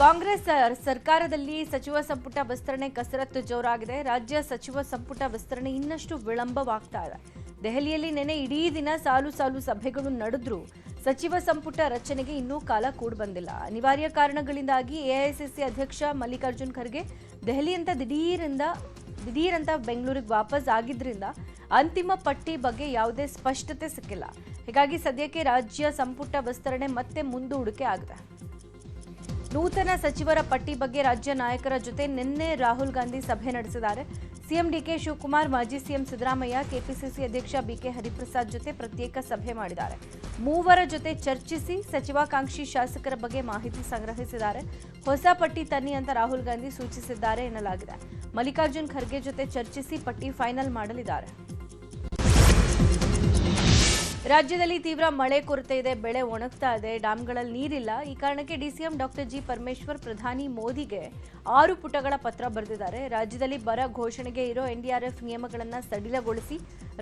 ಕಾಂಗ್ರೆಸ್ ಸರ್ಕಾರದಲ್ಲಿ ಸಚಿವ ಸಂಪುಟ ವಿಸ್ತರಣೆ ಕಸರತ್ತು ಜೋರಾಗಿದೆ. ರಾಜ್ಯ ಸಚಿವ ಸಂಪುಟ ವಿಸ್ತರಣೆ ಇನ್ನಷ್ಟು ವಿಳಂಬವಾಗ್ತಾ ಇದೆ. ದೆಹಲಿಯಲ್ಲಿ ನಿನ್ನೆ ಇಡೀ ದಿನ ಸಾಲು ಸಭೆಗಳು ನಡೆದ್ರು ಸಚಿವ ಸಂಪುಟ ರಚನೆಗೆ ಇನ್ನೂ ಕಾಲ ಕೂಡ ಬಂದಿಲ್ಲ. ಅನಿವಾರ್ಯ ಕಾರಣಗಳಿಂದಾಗಿ ಎಐಸಿಸಿ ಅಧ್ಯಕ್ಷ ಮಲ್ಲಿಕಾರ್ಜುನ್ ಖರ್ಗೆ ದೆಹಲಿಯಿಂದ ದಿಢೀರಂತ ಬೆಂಗಳೂರಿಗೆ ವಾಪಸ್ ಆಗಿದ್ರಿಂದ ಅಂತಿಮ ಪಟ್ಟಿ ಬಗ್ಗೆ ಯಾವುದೇ ಸ್ಪಷ್ಟತೆ ಸಿಕ್ಕಿಲ್ಲ. ಹೀಗಾಗಿ ಸದ್ಯಕ್ಕೆ ರಾಜ್ಯ ಸಂಪುಟ ವಿಸ್ತರಣೆ ಮತ್ತೆ ಮುಂದೂಡಿಕೆ ಆಗಿದೆ. ನೂತನ ಸಚಿವರ ಪಟ್ಟಿ ಬಗ್ಗೆ ರಾಜ್ಯ ನಾಯಕರ ಜೊತೆ ನಿನ್ನೆ ರಾಹುಲ್ ಗಾಂಧಿ ಸಭೆ ನಡೆಸಿದ್ದಾರೆ. ಸಿಎಂ ಡಿಕೆ ಶಿವಕುಮಾರ್, ಮಾಜಿ ಸಿಎಂ ಸಿದ್ದರಾಮಯ್ಯ, ಕೆಪಿಸಿಸಿ ಅಧ್ಯಕ್ಷ ಬಿಕೆ ಹರಿಪ್ರಸಾದ್ ಜೊತೆ ಪ್ರತ್ಯೇಕ ಸಭೆ ಮಾಡಿದ್ದಾರೆ. ಮೂವರ ಜೊತೆ ಚರ್ಚಿಸಿ ಸಚಿವಾಕಾಂಕ್ಷಿ ಶಾಸಕರ ಬಗ್ಗೆ ಮಾಹಿತಿ ಸಂಗ್ರಹಿಸಿದ್ದಾರೆ. ಹೊಸ ಪಟ್ಟಿ ತನ್ನಿ ಅಂತ ರಾಹುಲ್ ಗಾಂಧಿ ಸೂಚಿಸಿದ್ದಾರೆ ಎನ್ನಲಾಗಿದೆ. ಮಲ್ಲಿಕಾರ್ಜುನ್ ಖರ್ಗೆ ಜೊತೆ ಚರ್ಚಿಸಿ ಪಟ್ಟಿ ಫೈನಲ್ ಮಾಡಲಿದ್ದಾರೆ. ರಾಜ್ಯದಲ್ಲಿ ತೀವ್ರ ಮಳೆ ಕೊರತೆ ಇದೆ, ಬೆಳೆ ಒಣಗ್ತಾ ಇದೆ, ಡ್ಯಾಂಗಳಲ್ಲಿ ನೀರಿಲ್ಲ. ಈ ಕಾರಣಕ್ಕೆ ಡಿಸಿಎಂ ಡಾಕ್ಟರ್ ಜಿ ಪರಮೇಶ್ವರ್ ಪ್ರಧಾನಿ ಮೋದಿಗೆ 6 ಪುಟಗಳ ಪತ್ರ ಬರೆದಿದ್ದಾರೆ. ರಾಜ್ಯದಲ್ಲಿ ಬರ ಘೋಷಣೆಗೆ ಇರೋ ಎನ್ಡಿಆರ್ಎಫ್ ನಿಯಮಗಳನ್ನು ಸಡಿಲಗೊಳಿಸಿ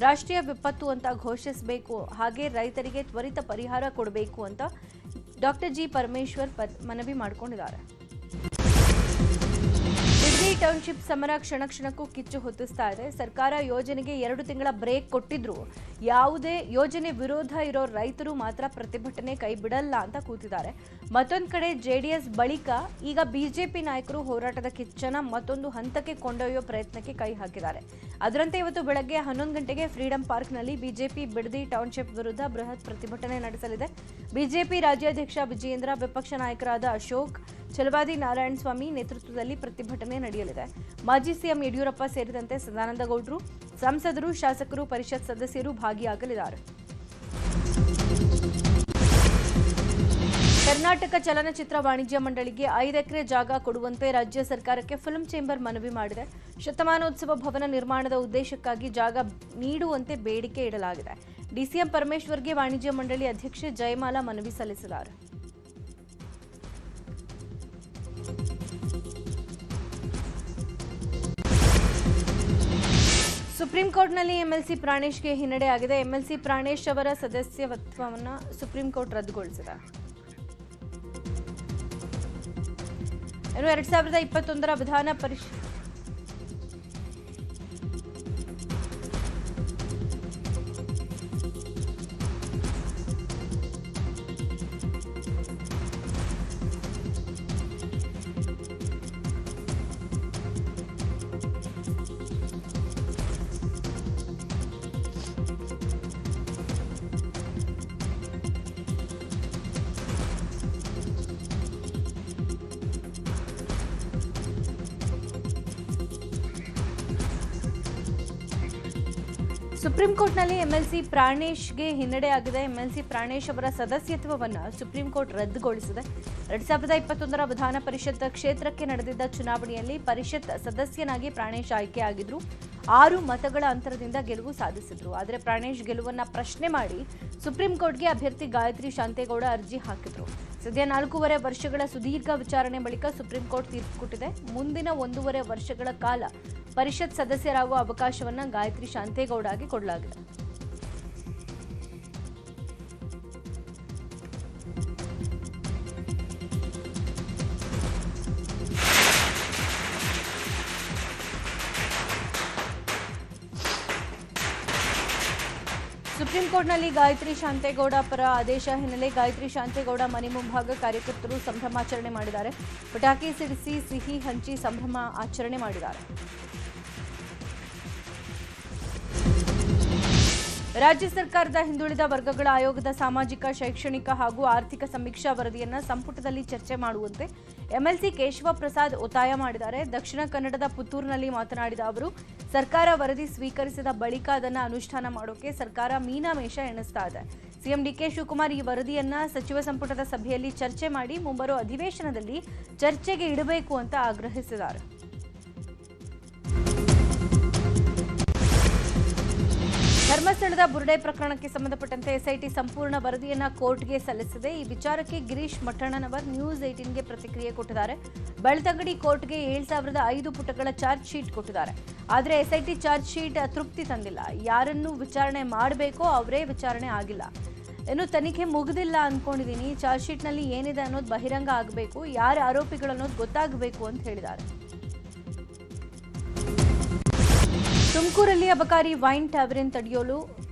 ರಾಷ್ಟ್ರೀಯ ವಿಪತ್ತು ಅಂತ ಘೋಷಿಸಬೇಕು, ಹಾಗೆ ರೈತರಿಗೆ ತ್ವರಿತ ಪರಿಹಾರ ಕೊಡಬೇಕು ಅಂತ ಡಾಕ್ಟರ್ ಜಿ ಪರಮೇಶ್ವರ್ ಮನವಿ ಮಾಡಿಕೊಂಡಿದ್ದಾರೆ. ಬಿಡದಿ ಟೌನ್ಶಿಪ್ ಸಮರ ಕ್ಷಣಕ್ಕೂ ಕಿಚ್ಚು ಹೊತ್ತಿಸ್ತಾ ಇದೆ. ಸರ್ಕಾರ ಯೋಜನೆಗೆ 2 ತಿಂಗಳ ಬ್ರೇಕ್ ಕೊಟ್ಟಿದ್ರು ಯಾವುದೇ ಯೋಜನೆ ವಿರೋಧ ಇರೋ ರೈತರು ಮಾತ್ರ ಪ್ರತಿಭಟನೆ ಕೈ ಬಿಡಲ್ಲ ಅಂತ ಕೂತಿದ್ದಾರೆ. ಮತ್ತೊಂದು ಕಡೆ ಜೆಡಿಎಸ್ ಬಳಿಕ ಈಗ ಬಿಜೆಪಿ ನಾಯಕರು ಹೋರಾಟದ ಕಿಚ್ಚನ ಮತ್ತೊಂದು ಹಂತಕ್ಕೆ ಕೊಂಡೊಯ್ಯೋ ಪ್ರಯತ್ನಕ್ಕೆ ಕೈ ಹಾಕಿದ್ದಾರೆ. ಅದರಂತೆ ಇವತ್ತು ಬೆಳಗ್ಗೆ 11 ಗಂಟೆಗೆ ಫ್ರೀಡಂ ಪಾರ್ಕ್ನಲ್ಲಿ ಬಿಜೆಪಿ ಬಿಡದಿ ಟೌನ್ಶಿಪ್ ವಿರುದ್ಧ ಬೃಹತ್ ಪ್ರತಿಭಟನೆ ನಡೆಸಲಿದೆ. ಬಿಜೆಪಿ ರಾಜ್ಯಾಧ್ಯಕ್ಷ ವಿಜಯೇಂದ್ರ, ವಿಪಕ್ಷ ನಾಯಕರಾದ ಅಶೋಕ್, ಛಲವಾದಿ ನಾರಾಯಣಸ್ವಾಮಿ ನೇತೃತ್ವದಲ್ಲಿ ಪ್ರತಿಭಟನೆ ನಡೆಯಲಿದೆ. ಮಾಜಿ ಸಿಎಂ ಯಡಿಯೂರಪ್ಪ ಸೇರಿದಂತೆ ಸದಾನಂದ ಗೌಡರು, ಸಂಸದರು, ಶಾಸಕರು, ಪರಿಷತ್ ಸದಸ್ಯರು ಭಾಗಿಯಾಗಲಿದ್ದಾರೆ. ಕರ್ನಾಟಕ ಚಲನಚಿತ್ರ ವಾಣಿಜ್ಯ ಮಂಡಳಿಗೆ 5 ಎಕರೆ ಜಾಗ ಕೊಡುವಂತೆ ರಾಜ್ಯ ಸರ್ಕಾರಕ್ಕೆ ಫಿಲ್ಮ್ ಚೇಂಬರ್ ಮನವಿ ಮಾಡಿದೆ. ಶತಮಾನೋತ್ಸವ ಭವನ ನಿರ್ಮಾಣದ ಉದ್ದೇಶಕ್ಕಾಗಿ ಜಾಗ ನೀಡುವಂತೆ ಬೇಡಿಕೆ ಇಡಲಾಗಿದೆ. ಡಿಸಿಎಂ ಪರಮೇಶ್ವರ್ಗೆ ವಾಣಿಜ್ಯ ಮಂಡಳಿ ಅಧ್ಯಕ್ಷೆ ಜಯಮಾಲಾ ಮನವಿ ಸಲ್ಲಿಸಿದ್ದಾರೆ. ಸುಪ್ರೀಂ ಕೋರ್ಟ್ನಲ್ಲಿ ಎಂಎಲ್ಸಿ ಪ್ರಾಣೇಶ್ಗೆ ಹಿನ್ನಡೆ ಆಗಿದೆ. ಎಂಎಲ್ಸಿ ಪ್ರಾಣೇಶ್ ಅವರ ಸದಸ್ಯತ್ವವನ್ನು ಸುಪ್ರೀಂ ಕೋರ್ಟ್ ರದ್ದುಗೊಳಿಸಿದೆ. 2021ರ ವಿಧಾನ ಪರಿಷತ್ ಸುಪ್ರೀಂ ಕೋರ್ಟ್ನಲ್ಲಿ ಎಂಎಲ್ಸಿ ಪ್ರಾಣೇಶ್ಗೆ ಹಿನ್ನಡೆ ಆಗಿದೆ. ಎಂಎಲ್ಸಿ ಪ್ರಾಣೇಶ್ ಅವರ ಸದಸ್ಯತ್ವವನ್ನು ಸುಪ್ರೀಂ ಕೋರ್ಟ್ ರದ್ದುಗೊಳಿಸಿದೆ. 2021ರ ವಿಧಾನ ಪರಿಷತ್ ಕ್ಷೇತ್ರಕ್ಕೆ ನಡೆದಿದ್ದ ಚುನಾವಣೆಯಲ್ಲಿ ಪರಿಷತ್ ಸದಸ್ಯನಾಗಿ ಪ್ರಾಣೇಶ್ ಆಯ್ಕೆಯಾಗಿದ್ರು. 6 ಮತಗಳ ಅಂತರದಿಂದ ಗೆಲುವು ಸಾಧಿಸಿದ್ರು. ಆದರೆ ಪ್ರಾಣೇಶ್ ಗೆಲುವನ್ನ ಪ್ರಶ್ನೆ ಮಾಡಿ ಸುಪ್ರೀಂ ಕೋರ್ಟ್ಗೆ ಅಭ್ಯರ್ಥಿ ಗಾಯತ್ರಿ ಶಾಂತೇಗೌಡ ಅರ್ಜಿ ಹಾಕಿದ್ರು. ಸದ್ಯ 4.5 ವರ್ಷಗಳ ಸುದೀರ್ಘ ವಿಚಾರಣೆ ಬಳಿಕ ಸುಪ್ರೀಂ ಕೋರ್ಟ್ ತೀರ್ಪು ಕೊಟ್ಟಿದೆ. ಮುಂದಿನ 1.5 ವರ್ಷಗಳ ಕಾಲ ಪರಿಷತ್ ಸದಸ್ಯರಾಗುವ ಅವಕಾಶವನ್ನು ಗಾಯತ್ರಿ ಶಾಂತೇಗೌಡಗೆ ಕೊಡಲಾಗಿದೆ. ಸುಪ್ರೀಂ ಕೋರ್ಟ್ನಲ್ಲಿ ಗಾಯತ್ರಿ ಶಾಂತೇಗೌಡ ಪರ ಆದೇಶ ಹಿನ್ನೆಲೆ ಗಾಯತ್ರಿ ಶಾಂತೇಗೌಡ ಮನೆ ಮುಂಭಾಗ ಕಾರ್ಯಕರ್ತರು ಸಂಭ್ರಮಾಚರಣೆ ಮಾಡಿದ್ದಾರೆ. ಪಟಾಕಿ ಸಿಡಿಸಿ ಸಿಹಿ ಹಂಚಿ ಸಂಭ್ರಮ ಆಚರಣೆ ಮಾಡಿದ್ದಾರೆ. ರಾಜ್ಯ ಸರ್ಕಾರದ ಹಿಂದುಳಿದ ವರ್ಗಗಳ ಆಯೋಗದ ಸಾಮಾಜಿಕ, ಶೈಕ್ಷಣಿಕ ಹಾಗೂ ಆರ್ಥಿಕ ಸಮೀಕ್ಷಾ ವರದಿಯನ್ನು ಸಂಪುಟದಲ್ಲಿ ಚರ್ಚೆ ಮಾಡುವಂತೆ ಎಂಎಲ್ಸಿ ಕೇಶವ ಪ್ರಸಾದ್ ಒತ್ತಾಯ ಮಾಡಿದ್ದಾರೆ. ದಕ್ಷಿಣ ಕನ್ನಡದ ಪುತ್ತೂರಿನಲ್ಲಿ ಮಾತನಾಡಿದ ಅವರು, ಸರ್ಕಾರ ವರದಿ ಸ್ವೀಕರಿಸಿದ ಬಳಿಕ ಅದನ್ನು ಅನುಷ್ಠಾನ ಮಾಡೋಕೆ ಸರ್ಕಾರ ಮೀನಾಮೇಷ ಎಣಿಸ್ತಾ ಇದೆ. ಸಿಎಂ ಡಿಕೆ ಶಿವಕುಮಾರ್ ಈ ವರದಿಯನ್ನ ಸಚಿವ ಸಂಪುಟದ ಸಭೆಯಲ್ಲಿ ಚರ್ಚೆ ಮಾಡಿ ಮುಂಬರುವ ಅಧಿವೇಶನದಲ್ಲಿ ಚರ್ಚೆಗೆ ಇಡಬೇಕು ಅಂತ ಆಗ್ರಹಿಸಿದ್ದಾರೆ. ಧರ್ಮಸ್ಥಳದ ಬುರುಡೆ ಪ್ರಕರಣಕ್ಕೆ ಸಂಬಂಧಪಟ್ಟಂತೆ ಎಸ್ಐಟಿ ಸಂಪೂರ್ಣ ವರದಿಯನ್ನ ಕೋರ್ಟ್ಗೆ ಸಲ್ಲಿಸಿದೆ. ಈ ವಿಚಾರಕ್ಕೆ ಗಿರೀಶ್ ಮಠಣ್ಣನವರ್ ನ್ಯೂಸ್ 18ಗೆ ಪ್ರತಿಕ್ರಿಯೆ ಕೊಟ್ಟಿದ್ದಾರೆ. ಬೆಳ್ತಂಗಡಿ ಕೋರ್ಟ್ಗೆ 7,005 ಪುಟಗಳ ಚಾರ್ಜ್ ಶೀಟ್ ಕೊಟ್ಟಿದ್ದಾರೆ. ಆದರೆ ಎಸ್ಐಟಿ ಚಾರ್ಜ್ ಶೀಟ್ ತೃಪ್ತಿ ತಂದಿಲ್ಲ. ಯಾರನ್ನು ವಿಚಾರಣೆ ಮಾಡಬೇಕೋ ಅವರೇ ವಿಚಾರಣೆ ಆಗಿಲ್ಲ. ಇನ್ನು ತನಿಖೆ ಮುಗಿದಿಲ್ಲ ಅಂದ್ಕೊಂಡಿದ್ದೀನಿ. ಚಾರ್ಜ್ ಶೀಟ್ನಲ್ಲಿ ಏನಿದೆ ಅನ್ನೋದು ಬಹಿರಂಗ ಆಗಬೇಕು, ಯಾರು ಆರೋಪಿಗಳು ಅನ್ನೋದು ಗೊತ್ತಾಗಬೇಕು ಅಂತ ಹೇಳಿದ್ದಾರೆ. ತುಮಕೂರಲ್ಲಿ ಅಬಕಾರಿ ವೈನ್ ಟ್ಯಾವರಿನ್ ತಡೆಯಲು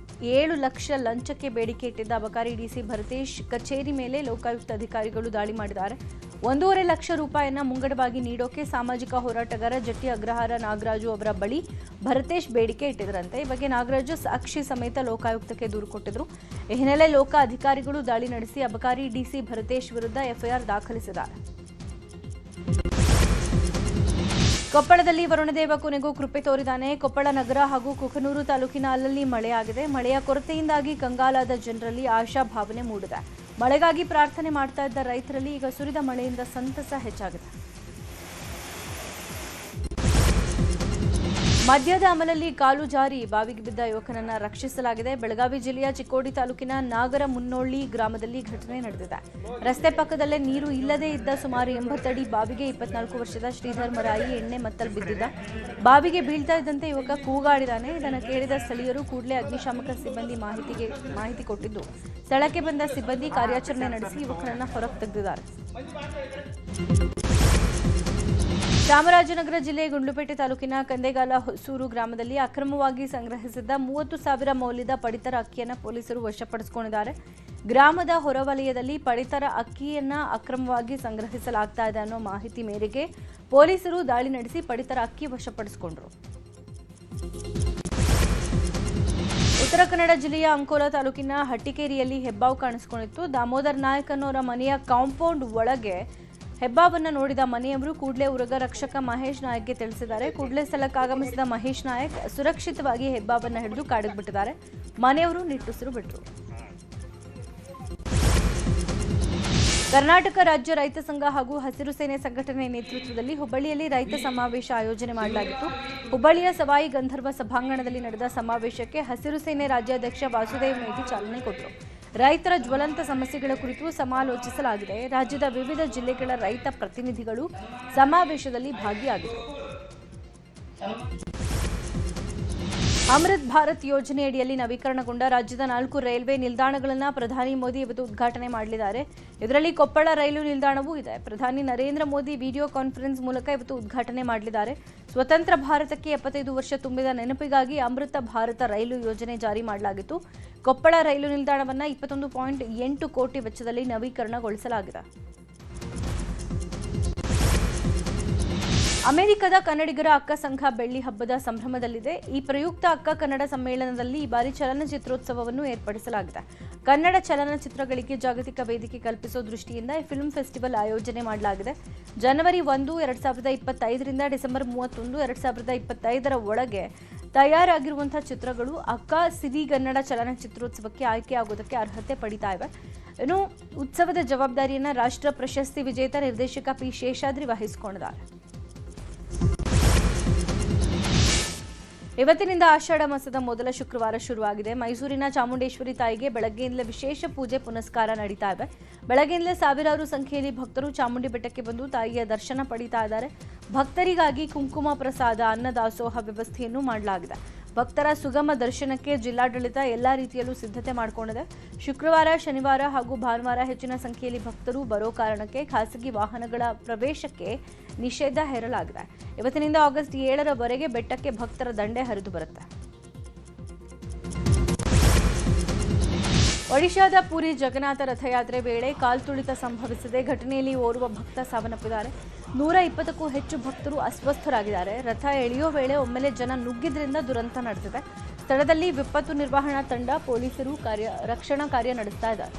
7 ಲಕ್ಷ ಲಂಚಕ್ಕೆ ಬೇಡಿಕೆ ಇಟ್ಟಿದ್ದ ಅಬಕಾರಿ ಡಿಸಿ ಭರತೇಶ್ ಕಚೇರಿ ಮೇಲೆ ಲೋಕಾಯುಕ್ತ ಅಧಿಕಾರಿಗಳು ದಾಳಿ ಮಾಡಿದ್ದಾರೆ. 1.5 ಲಕ್ಷ ರೂಪಾಯಿಯನ್ನ ಮುಂಗಡವಾಗಿ ನೀಡೋಕೆ ಸಾಮಾಜಿಕ ಹೋರಾಟಗಾರ ಜಟ್ಟಿ ಅಗ್ರಹಾರ ನಾಗರಾಜು ಅವರ ಬಳಿ ಭರತೇಶ್ ಬೇಡಿಕೆ ಇಟ್ಟಿದ್ರಂತೆ. ಈ ಬಗ್ಗೆ ನಾಗರಾಜು ಸಾಕ್ಷಿ ಸಮೇತ ಲೋಕಾಯುಕ್ತಕ್ಕೆ ದೂರು ಕೊಟ್ಟಿದ್ರು. ಈ ಹಿನ್ನೆಲೆ ಲೋಕ ಅಧಿಕಾರಿಗಳು ದಾಳಿ ನಡೆಸಿ ಅಬಕಾರಿ ಡಿಸಿ ಭರತೇಶ್ ವಿರುದ್ಧ ಎಫ್ಐಆರ್ ದಾಖಲಿಸಿದ್ದಾರೆ. ಕೊಪ್ಪಳದಲ್ಲಿ ವರುಣದೇವ ಕೊನೆಗೂ ಕೃಪೆ ತೋರಿದ್ದಾನೆ. ಕೊಪ್ಪಳ ನಗರ ಹಾಗೂ ಕುಕನೂರು ತಾಲೂಕಿನ ಅಲ್ಲಲ್ಲಿ ಮಳೆಯಾಗಿದೆ. ಮಳೆಯ ಕೊರತೆಯಿಂದಾಗಿ ಕಂಗಾಲಾದ ಜನರಲ್ಲಿ ಆಶಾಭಾವನೆ ಮೂಡಿದೆ. ಮಳೆಗಾಗಿ ಪ್ರಾರ್ಥನೆ ಮಾಡ್ತಾ ಇದ್ದ ರೈತರಲ್ಲಿ ಈಗ ಸುರಿದ ಮಳೆಯಿಂದ ಸಂತಸ ಹೆಚ್ಚಾಗಿದೆ. ಮದ್ಯದ ಅಮಲಲ್ಲಿ ಕಾಲು ಜಾರಿ ಬಾವಿಗೆ ಬಿದ್ದ ಯುವಕನನ್ನ ರಕ್ಷಿಸಲಾಗಿದೆ. ಬೆಳಗಾವಿ ಜಿಲ್ಲೆಯ ಚಿಕ್ಕೋಡಿ ತಾಲೂಕಿನ ನಾಗರಮುನ್ನೋಳ್ಳಿ ಗ್ರಾಮದಲ್ಲಿ ಘಟನೆ ನಡೆದಿದೆ. ರಸ್ತೆ ಪಕ್ಕದಲ್ಲೇ ನೀರು ಇಲ್ಲದೇ ಇದ್ದ ಸುಮಾರು 80 ಅಡಿ ಬಾವಿಗೆ 24 ವರ್ಷದ ಶ್ರೀಧರ್ ಮರಾಯಿ ಎಣ್ಣೆ ಮತ್ತಲ್ಲಿ ಬಿದ್ದಿದ್ದ. ಬಾವಿಗೆ ಬೀಳ್ತಾ ಇದ್ದಂತೆ ಯುವಕ ಕೂಗಾಡಿದಾನೆ. ಇದನ್ನು ಕೇಳಿದ ಸ್ಥಳೀಯರು ಕೂಡಲೇ ಅಗ್ನಿಶಾಮಕ ಸಿಬ್ಬಂದಿ ಮಾಹಿತಿ ಕೊಟ್ಟಿದ್ದು, ಸ್ಥಳಕ್ಕೆ ಬಂದ ಸಿಬ್ಬಂದಿ ಕಾರ್ಯಾಚರಣೆ ನಡೆಸಿ ಯುವಕನನ್ನ ಹೊರಗೆ ತೆಗೆದಿದ್ದಾರೆ. ಚಾಮರಾಜನಗರ ಜಿಲ್ಲೆ ಗುಂಡ್ಲುಪೇಟೆ ತಾಲೂಕಿನ ಕಂದೆಗಾಲ ಹೊಸೂರು ಗ್ರಾಮದಲ್ಲಿ ಅಕ್ರಮವಾಗಿ ಸಂಗ್ರಹಿಸಿದ್ದ 30,000 ಮೌಲ್ಯದ ಪಡಿತರ ಅಕ್ಕಿಯನ್ನು ಪೊಲೀಸರು ವಶಪಡಿಸಿಕೊಂಡಿದ್ದಾರೆ. ಗ್ರಾಮದ ಹೊರವಲಯದಲ್ಲಿ ಪಡಿತರ ಅಕ್ಕಿಯನ್ನ ಅಕ್ರಮವಾಗಿ ಸಂಗ್ರಹಿಸಲಾಗ್ತಾ ಇದೆ ಅನ್ನೋ ಮಾಹಿತಿ ಮೇರೆಗೆ ಪೊಲೀಸರು ದಾಳಿ ನಡೆಸಿ ಪಡಿತರ ಅಕ್ಕಿ ವಶಪಡಿಸಿಕೊಂಡರು. ಉತ್ತರ ಕನ್ನಡ ಜಿಲ್ಲೆಯ ಅಂಕೋಲಾ ತಾಲೂಕಿನ ಹಟ್ಟಿಕೇರಿಯಲ್ಲಿ ಹೆಬ್ಬಾವು ಕಾಣಿಸಿಕೊಂಡಿತ್ತು. ದಾಮೋದರ್ ನಾಯಕ್ ಅನ್ನೋರ ಮನೆಯ ಕಾಂಪೌಂಡ್ ಒಳಗೆ ಹೆಬ್ಬಾವನ್ನ ನೋಡಿದ ಮನೆಯವರು ಕೂಡಲೇ ಉರಗ ರಕ್ಷಕ ಮಹೇಶ್ ನಾಯಕ್ಗೆ ತಿಳಿಸಿದ್ದಾರೆ. ಕೂಡಲೇ ಸ್ಥಳಕ್ಕೆ ಆಗಮಿಸಿದ ಮಹೇಶ್ ನಾಯಕ್ ಸುರಕ್ಷಿತವಾಗಿ ಹೆಬ್ಬಾವನ್ನ ಹಿಡಿದು ಕಾಡಿಗೆ ಬಿಟ್ಟಿದ್ದಾರೆ. ಮನೆಯವರು ನಿಟ್ಟುಸಿರು ಬಿಟ್ಟರು. ಕರ್ನಾಟಕ ರಾಜ್ಯ ರೈತ ಸಂಘ ಹಾಗೂ ಹಸಿರು ಸೇನೆ ಸಂಘಟನೆ ನೇತೃತ್ವದಲ್ಲಿ ಹುಬ್ಬಳ್ಳಿಯಲ್ಲಿ ರೈತ ಸಮಾವೇಶ ಆಯೋಜನೆ ಮಾಡಲಾಗಿತ್ತು. ಹುಬ್ಬಳ್ಳಿಯ ಸವಾಯಿ ಗಂಧರ್ವ ಸಭಾಂಗಣದಲ್ಲಿ ನಡೆದ ಸಮಾವೇಶಕ್ಕೆ ಹಸಿರು ಸೇನೆ ರಾಜ್ಯಾಧ್ಯಕ್ಷ ವಾಸುದೇವ್ ಮೇಟಿ ಚಾಲನೆ ಕೊಟ್ಟರು. ರೈತರ ಜ್ವಲಂತ ಸಮಸ್ಯೆಗಳ ಕುರಿತು ಸಮಾಲೋಚಿಸಲಾಗಿದೆ. ರಾಜ್ಯದ ವಿವಿಧ ಜಿಲ್ಲೆಗಳ ರೈತ ಪ್ರತಿನಿಧಿಗಳು ಸಮಾವೇಶದಲ್ಲಿ ಭಾಗಿಯಾಗಿದ್ದರು. ಅಮೃತ್ ಭಾರತ್ ಯೋಜನೆಯಡಿಯಲ್ಲಿ ನವೀಕರಣಗೊಂಡ ರಾಜ್ಯದ 4 ರೈಲ್ವೆ ನಿಲ್ದಾಣಗಳನ್ನು ಪ್ರಧಾನಿ ಮೋದಿ ಇವತ್ತು ಉದ್ಘಾಟನೆ ಮಾಡಲಿದ್ದಾರೆ. ಇದರಲ್ಲಿ ಕೊಪ್ಪಳ ರೈಲು ನಿಲ್ದಾಣವೂ ಇದೆ. ಪ್ರಧಾನಿ ನರೇಂದ್ರ ಮೋದಿ ವಿಡಿಯೋ ಕಾನ್ಫರೆನ್ಸ್ ಮೂಲಕ ಇವತ್ತು ಉದ್ಘಾಟನೆ ಮಾಡಲಿದ್ದಾರೆ. ಸ್ವತಂತ್ರ ಭಾರತಕ್ಕೆ 75 ವರ್ಷ ತುಂಬಿದ ನೆನಪಿಗಾಗಿ ಅಮೃತ ಭಾರತ ರೈಲು ಯೋಜನೆ ಜಾರಿ ಮಾಡಲಾಗಿತ್ತು. ಕೊಪ್ಪಳ ರೈಲು ನಿಲ್ದಾಣವನ್ನು 21.8 ಕೋಟಿ ವೆಚ್ಚದಲ್ಲಿ ನವೀಕರಣಗೊಳಿಸಲಾಗಿದೆ. ಅಮೆರಿಕದ ಕನ್ನಡಿಗರ ಅಕ್ಕ ಸಂಘ ಬೆಳ್ಳಿ ಹಬ್ಬದ ಸಂಭ್ರಮದಲ್ಲಿದೆ. ಈ ಪ್ರಯುಕ್ತ ಅಕ್ಕ ಕನ್ನಡ ಸಮ್ಮೇಳನದಲ್ಲಿ ಈ ಬಾರಿ ಚಲನಚಿತ್ರೋತ್ಸವವನ್ನು ಏರ್ಪಡಿಸಲಾಗಿದೆ. ಕನ್ನಡ ಚಲನಚಿತ್ರಗಳಿಗೆ ಜಾಗತಿಕ ವೇದಿಕೆ ಕಲ್ಪಿಸುವ ದೃಷ್ಟಿಯಿಂದ ಈ ಫಿಲ್ಮ್ ಫೆಸ್ಟಿವಲ್ ಆಯೋಜನೆ ಮಾಡಲಾಗಿದೆ. ಜನವರಿ 1, 2025ರಿಂದ ಡಿಸೆಂಬರ್ 31, 2025ರ ಒಳಗೆ ತಯಾರಾಗಿರುವಂತಹ ಚಿತ್ರಗಳು ಅಕ್ಕ ಸಿರಿಗನ್ನಡ ಚಲನಚಿತ್ರೋತ್ಸವಕ್ಕೆ ಆಯ್ಕೆಯಾಗುವುದಕ್ಕೆ ಅರ್ಹತೆ ಪಡಿತಾ ಇವೆ. ಇನ್ನು ಉತ್ಸವದ ಜವಾಬ್ದಾರಿಯನ್ನು ರಾಷ್ಟ್ರ ಪ್ರಶಸ್ತಿ ವಿಜೇತ ನಿರ್ದೇಶಕ ಪಿ ಶೇಷಾದ್ರಿ ವಹಿಸಿಕೊಂಡಿದ್ದಾರೆ. ಇವತ್ತಿನಿಂದ ಆಷಾಢ ಮಾಸದ ಮೊದಲ ಶುಕ್ರವಾರ ಶುರುವಾಗಿದೆ. ಮೈಸೂರಿನ ಚಾಮುಂಡೇಶ್ವರಿ ತಾಯಿಗೆ ಬೆಳಗ್ಗೆಯಿಂದಲೇ ವಿಶೇಷ ಪೂಜೆ ಪುನಸ್ಕಾರ ನಡೀತಾ ಇವೆ. ಬೆಳಗ್ಗೆಯಿಂದಲೇ ಸಾವಿರಾರು ಸಂಖ್ಯೆಯಲ್ಲಿ ಭಕ್ತರು ಚಾಮುಂಡಿ ಬೆಟ್ಟಕ್ಕೆ ಬಂದು ತಾಯಿಯ ದರ್ಶನ ಪಡೀತಾ ಇದ್ದಾರೆ. ಭಕ್ತರಿಗಾಗಿ ಕುಂಕುಮ ಪ್ರಸಾದ, ಅನ್ನದಾಸೋಹ ವ್ಯವಸ್ಥೆಯನ್ನು ಮಾಡಲಾಗಿದೆ. ಭಕ್ತರ ಸುಗಮ ದರ್ಶನಕ್ಕೆ ಜಿಲ್ಲಾಡಳಿತ ಎಲ್ಲಾ ರೀತಿಯಲ್ಲೂ ಸಿದ್ಧತೆ ಮಾಡಿಕೊಂಡಿದೆ. ಶುಕ್ರವಾರ, ಶನಿವಾರ ಹಾಗೂ ಭಾನುವಾರ ಹೆಚ್ಚಿನ ಸಂಖ್ಯೆಯಲ್ಲಿ ಭಕ್ತರು ಬರೋ ಕಾರಣಕ್ಕೆ ಖಾಸಗಿ ವಾಹನಗಳ ಪ್ರವೇಶಕ್ಕೆ ನಿಷೇಧ ಹೇರಲಾಗಿದೆ. ಇವತ್ತಿನಿಂದ ಆಗಸ್ಟ್ 7ರವರೆಗೆ ಬೆಟ್ಟಕ್ಕೆ ಭಕ್ತರ ದಂಡೆ ಹರಿದು ಬರುತ್ತೆ. ಒಡಿಶಾದ ಪುರಿ ಜಗನ್ನಾಥ ರಥಯಾತ್ರೆ ವೇಳೆ ಕಾಲ್ತುಳಿತ ಸಂಭವಿಸಿದೆ. ಘಟನೆಯಲ್ಲಿ ಓರ್ವ ಭಕ್ತ ಸಾವನ್ನಪ್ಪಿದ್ದಾರೆ. 120ಕ್ಕೂ ಹೆಚ್ಚು ಭಕ್ತರು ಅಸ್ವಸ್ಥರಾಗಿದ್ದಾರೆ. ರಥ ಎಳೆಯೋ ವೇಳೆ ಒಮ್ಮೆಲೆ ಜನ ನುಗ್ಗಿದ್ರಿಂದ ದುರಂತ ನಡೆದಿದೆ. ಸ್ಥಳದಲ್ಲಿ ವಿಪತ್ತು ನಿರ್ವಹಣಾ ತಂಡ, ಪೊಲೀಸರು ರಕ್ಷಣಾ ಕಾರ್ಯ ನಡೆಸ್ತಾ ಇದ್ದಾರೆ.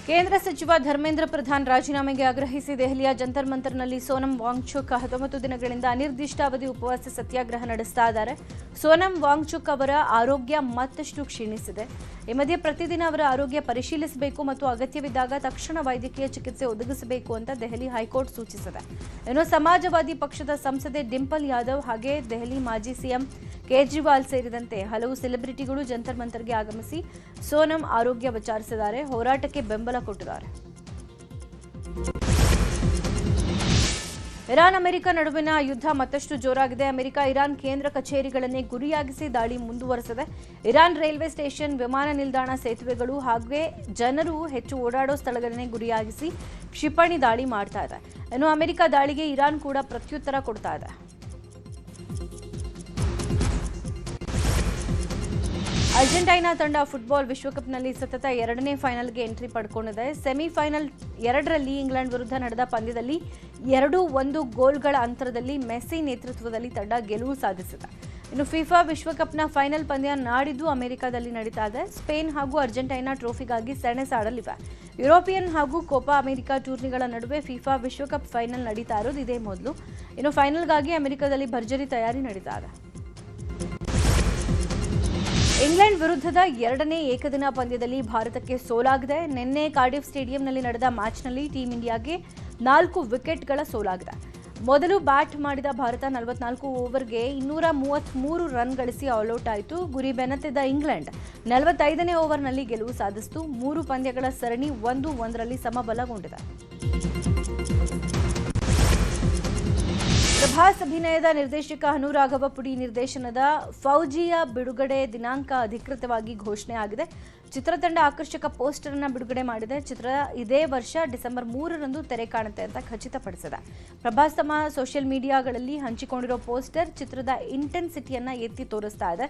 ಕೇಂದ್ರ ಸಚಿವ ಧರ್ಮೇಂದ್ರ ಪ್ರಧಾನ್ ರಾಜೀನಾಮೆಗೆ ಆಗ್ರಹಿಸಿ ದೆಹಲಿಯ ಜಂತರ್ ಮಂತರ್ನಲ್ಲಿ ಸೋನಂ ವಾಂಗ್ಚುಕ್ 19 ದಿನಗಳಿಂದ ಅನಿರ್ದಿಷ್ಟಾವಧಿ ಉಪವಾಸ ಸತ್ಯಾಗ್ರಹ ನಡೆಸ್ತಾ ಇದ್ದಾರೆ. ಸೋನಂ ವಾಂಗ್ಚುಕ್ ಅವರ ಆರೋಗ್ಯ ಮತ್ತಷ್ಟು ಕ್ಷೀಣಿಸಿದೆ. ಈ ಮಧ್ಯೆ ಪ್ರತಿದಿನ ಅವರ ಆರೋಗ್ಯ ಪರಿಶೀಲಿಸಬೇಕು ಮತ್ತು ಅಗತ್ಯವಿದ್ದಾಗ ತಕ್ಷಣ ವೈದ್ಯಕೀಯ ಚಿಕಿತ್ಸೆ ಒದಗಿಸಬೇಕು ಅಂತ ದೆಹಲಿ ಹೈಕೋರ್ಟ್ ಸೂಚಿಸಿದೆ. ಇನ್ನು ಸಮಾಜವಾದಿ ಪಕ್ಷದ ಸಂಸದೆ ಡಿಂಪಲ್ ಯಾದವ್ ಹಾಗೆ ದೆಹಲಿ ಮಾಜಿ ಸಿಎಂ ಕೇಜ್ರಿವಾಲ್ ಸೇರಿದಂತೆ ಹಲವು ಸೆಲೆಬ್ರಿಟಿಗಳು ಜಂತರ್ ಮಂತರ್ಗೆ ಆಗಮಿಸಿ ಸೋನಂ ಆರೋಗ್ಯ ವಿಚಾರಿಸಿದ್ದಾರೆ. ಹೋರಾಟಕ್ಕೆ ಬೆಂಬಲ ಕೊಟ್ಟಿದ್ದಾರೆ. ಇರಾನ್ ಅಮೆರಿಕ ನಡುವಿನ ಯುದ್ಧ ಮತ್ತಷ್ಟು ಜೋರಾಗಿದೆ. ಅಮೆರಿಕ ಇರಾನ್ ಕೇಂದ್ರ ಕಚೇರಿಗಳನ್ನೇ ಗುರಿಯಾಗಿಸಿ ದಾಳಿ ಮುಂದುವರೆಸಿದೆ. ಇರಾನ್ ರೈಲ್ವೆ ಸ್ಟೇಷನ್, ವಿಮಾನ ನಿಲ್ದಾಣ, ಸೇತುವೆಗಳು ಹಾಗೆ ಜನರು ಹೆಚ್ಚು ಓಡಾಡೋ ಸ್ಥಳಗಳನ್ನೇ ಗುರಿಯಾಗಿಸಿ ಕ್ಷಿಪಣಿ ದಾಳಿ ಮಾಡ್ತಾ ಇದೆ. ಇನ್ನು ಅಮೆರಿಕ ದಾಳಿಗೆ ಇರಾನ್ ಕೂಡ ಪ್ರತ್ಯುತ್ತರ ಕೊಡ್ತಾ ಇದೆ. ಅರ್ಜೆಂಟೈನಾ ತಂಡ ಫುಟ್ಬಾಲ್ ವಿಶ್ವಕಪ್ನಲ್ಲಿ ಸತತ 2ನೇ ಫೈನಲ್ಗೆ ಎಂಟ್ರಿ ಪಡ್ಕೊಂಡಿದೆ. ಸೆಮಿಫೈನಲ್ 2ರಲ್ಲಿ ಇಂಗ್ಲೆಂಡ್ ವಿರುದ್ಧ ನಡೆದ ಪಂದ್ಯದಲ್ಲಿ 2-1 ಗೋಲ್ಗಳ ಅಂತರದಲ್ಲಿ ಮೆಸ್ಸಿ ನೇತೃತ್ವದಲ್ಲಿ ತಂಡ ಗೆಲುವು ಸಾಧಿಸಿದೆ. ಇನ್ನು ಫಿಫಾ ವಿಶ್ವಕಪ್ನ ಫೈನಲ್ ಪಂದ್ಯ ನಾಡಿದ್ದು ಅಮೆರಿಕದಲ್ಲಿ ನಡೀತಾ ಇದೆ. ಸ್ಪೇನ್ ಹಾಗೂ ಅರ್ಜೆಂಟೈನಾ ಟ್ರೋಫಿಗಾಗಿ ಸೆಣಸಾಡಲಿವೆ. ಯುರೋಪಿಯನ್ ಹಾಗೂ ಕೋಪಾ ಅಮೆರಿಕ ಟೂರ್ನಿಗಳ ನಡುವೆ ಫಿಫಾ ವಿಶ್ವಕಪ್ ಫೈನಲ್ ನಡೀತಾ ಇರೋದು ಇದೇ ಮೊದಲು. ಇನ್ನು ಫೈನಲ್ಗಾಗಿ ಅಮೆರಿಕದಲ್ಲಿ ಭರ್ಜರಿ ತಯಾರಿ ನಡೀತಾ ಇದೆ. ಇಂಗ್ಲೆಂಡ್ ವಿರುದ್ಧದ 2ನೇ ಏಕದಿನ ಪಂದ್ಯದಲ್ಲಿ ಭಾರತಕ್ಕೆ ಸೋಲಾಗಿದೆ. ನಿನ್ನೆ ಕಾರ್ಡಿಫ್ ಸ್ಟೇಡಿಯಂನಲ್ಲಿ ನಡೆದ ಮ್ಯಾಚ್ನಲ್ಲಿ ಟೀಂ ಇಂಡಿಯಾಗೆ 4 ವಿಕೆಟ್ಗಳ ಸೋಲಾಗಿದೆ. ಮೊದಲು ಬ್ಯಾಟ್ ಮಾಡಿದ ಭಾರತ 44 ಓವರ್ಗೆ 233 ರನ್ ಗಳಿಸಿ ಆಲ್ಔಟ್ ಆಯಿತು. ಗುರಿ ಬೆನ್ನತ್ತಿದ್ದ ಇಂಗ್ಲೆಂಡ್ 45ನೇ ಓವರ್ನಲ್ಲಿ ಗೆಲುವು ಸಾಧಿಸಿತು. 3 ಪಂದ್ಯಗಳ ಸರಣಿ 1-1ರಲ್ಲಿ ಸಮಬಲಗೊಂಡಿದೆ. ಪ್ರಭಾಸ್ ಅಭಿನಯದ ನಿರ್ದೇಶಕ ಅನುರಾಘವ ಪುಡಿ ನಿರ್ದೇಶನದ ಫೌಜಿಯ ಬಿಡುಗಡೆ ದಿನಾಂಕ ಅಧಿಕೃತವಾಗಿ ಘೋಷಣೆ ಆಗಿದೆ. ಚಿತ್ರತಂಡ ಆಕರ್ಷಕ ಪೋಸ್ಟರ್ ಅನ್ನು ಬಿಡುಗಡೆ ಮಾಡಿದೆ. ಚಿತ್ರ ಇದೇ ವರ್ಷ ಡಿಸೆಂಬರ್ 3ರಂದು ತೆರೆ ಕಾಣುತ್ತೆ ಅಂತ ಖಚಿತಪಡಿಸಿದೆ. ಪ್ರಭಾಸ್ ತಮ್ಮ ಸೋಷಿಯಲ್ ಮೀಡಿಯಾಗಳಲ್ಲಿ ಹಂಚಿಕೊಂಡಿರೋ ಪೋಸ್ಟರ್ ಚಿತ್ರದ ಇಂಟೆನ್ಸಿಟಿಯನ್ನ ಎತ್ತಿ ತೋರಿಸ್ತಾ ಇದೆ.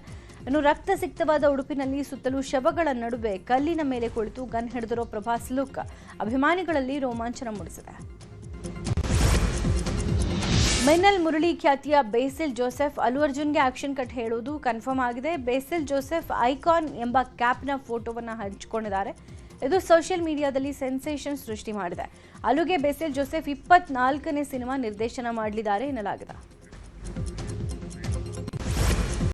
ಇನ್ನು ರಕ್ತಸಿಕ್ತವಾದ ಉಡುಪಿನಲ್ಲಿ ಸುತ್ತಲೂ ಶವಗಳ ನಡುವೆ ಕಲ್ಲಿನ ಮೇಲೆ ಕುಳಿತು ಗನ್ ಹಿಡಿದಿರೋ ಪ್ರಭಾಸ್ ಲುಕ್ ಅಭಿಮಾನಿಗಳಲ್ಲಿ ರೋಮಾಂಚನ ಮೂಡಿಸಿದೆ. ಮಿನ್ನಲ್ ಮುರಳಿ ಖ್ಯಾತಿಯ ಬೇಸಿಲ್ ಜೋಸೆಫ್ ಅಲ್ಲು ಅರ್ಜುನ್ಗೆ ಆಕ್ಷನ್ ಕಟ್ ಹೇಳುವುದು ಕನ್ಫರ್ಮ್ ಆಗಿದೆ. ಬೇಸಿಲ್ ಜೋಸೆಫ್ ಐಕಾನ್ ಎಂಬ ಕ್ಯಾಪ್ನ ಫೋಟೋವನ್ನು ಹಂಚಿಕೊಂಡಿದ್ದಾರೆ. ಇದು ಸೋಷಿಯಲ್ ಮೀಡಿಯಾದಲ್ಲಿ ಸೆನ್ಸೇಷನ್ ಸೃಷ್ಟಿ ಮಾಡಿದೆ. ಅಲ್ಲುಗೆ ಬೇಸಿಲ್ ಜೋಸೆಫ್ 24ನೇ ಸಿನಿಮಾ ನಿರ್ದೇಶನ ಮಾಡಲಿದ್ದಾರೆ ಎನ್ನಲಾಗಿದೆ.